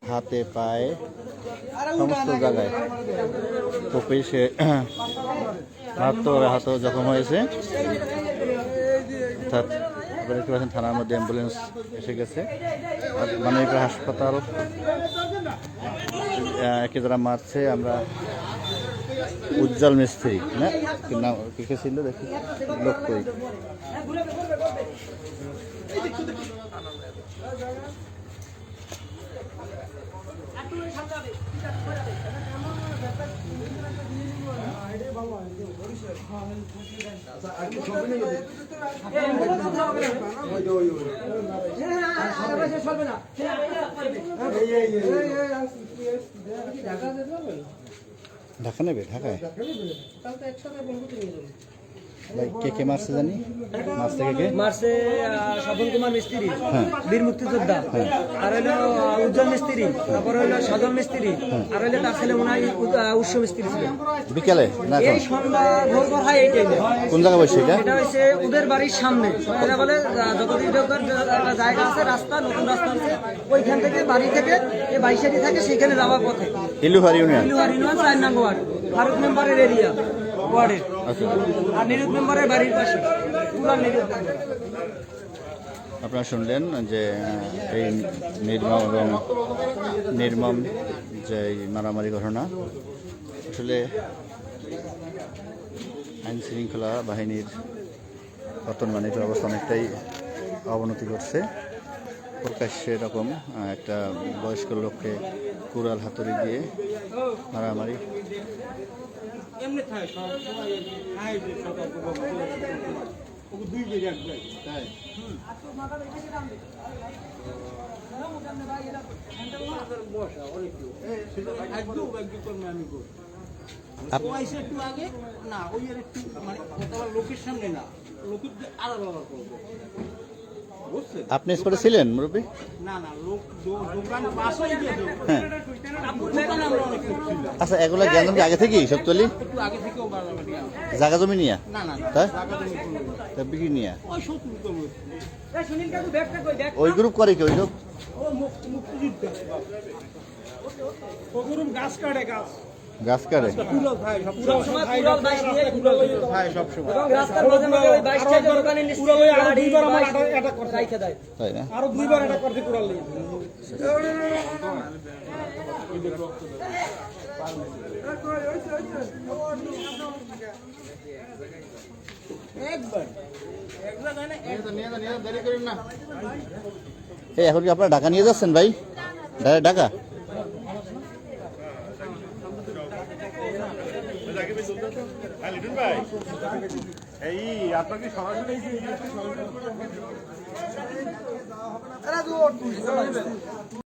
হাতে পায়ে সমস্ত জায়গায় কোপে সে মারাত্মক আহত জখম হয়েছে। অর্থাৎ দেখতে পাচ্ছেন থানার মধ্যে অ্যাম্বুলেন্স এসে গেছে। মানবিক হাসপাতাল একে যারা মারছে আমরা উজ্জ্বল মিস্ত্রি না কে ছিল দেখি লোক কই ঢাকা নেবে ঢাকায় কে কে মারছে জানি মারছে কে মারছে স্বপন কুমার মিস্ত্রি বীর মুক্তিযোদ্ধা আর হইলো উজ্জ্বল মিস্ত্রি তারপর হইলো সাধন মিস্ত্রি আর হইলো তার ছেলে মনে হয় উৎস মিস্ত্রি ছিল বিকালে না এই সন্ধ্যা ভোর হয় এই টাইমে কোন জায়গা বসে এটা হচ্ছে ওদের বাড়ির সামনে এরা বলে যতদিন ঢোকার একটা জায়গা আছে রাস্তা নতুন রাস্তা আছে ওইখান থেকে বাড়ি থেকে এই বাইশারি থাকে সেখানে যাওয়ার পথে ইলুহার ইউনিয়ন 4 নং ওয়ার্ড ফারুক মেম্বারের এরিয়া ওয়ার্ডের আর নিরুদ মেম্বারের বাড়ির পাশে আপনারা শুনলেন যে এই নির্মম যে মারামারি ঘটনা আসলে আইন শৃঙ্খলা বাহিনীর বর্তমানে অবস্থা অনেকটাই অবনতি করছে। প্রকাশ্যে এরকম একটা বয়স্ক লোককে কুড়াল হাতুড়ি দিয়ে মারামারি আপনি স্পটে ছিলেন মুরব্বী? হ্যাঁ আচ্ছা এগুলা জ্ঞান আগে থেকেই সব তলি জায়গা জমি নিয়ে তাই বিক্রি নিয়ে ওই গ্রুপ করে কি ওই গ্রুপ গাছ কাটে আরো 2 বার এটা করতে কুড়াল এখন কি আপনারা ঢাকা নিয়ে যাচ্ছেন ভাই? ঢাকা এই আপনাকে সরাসরি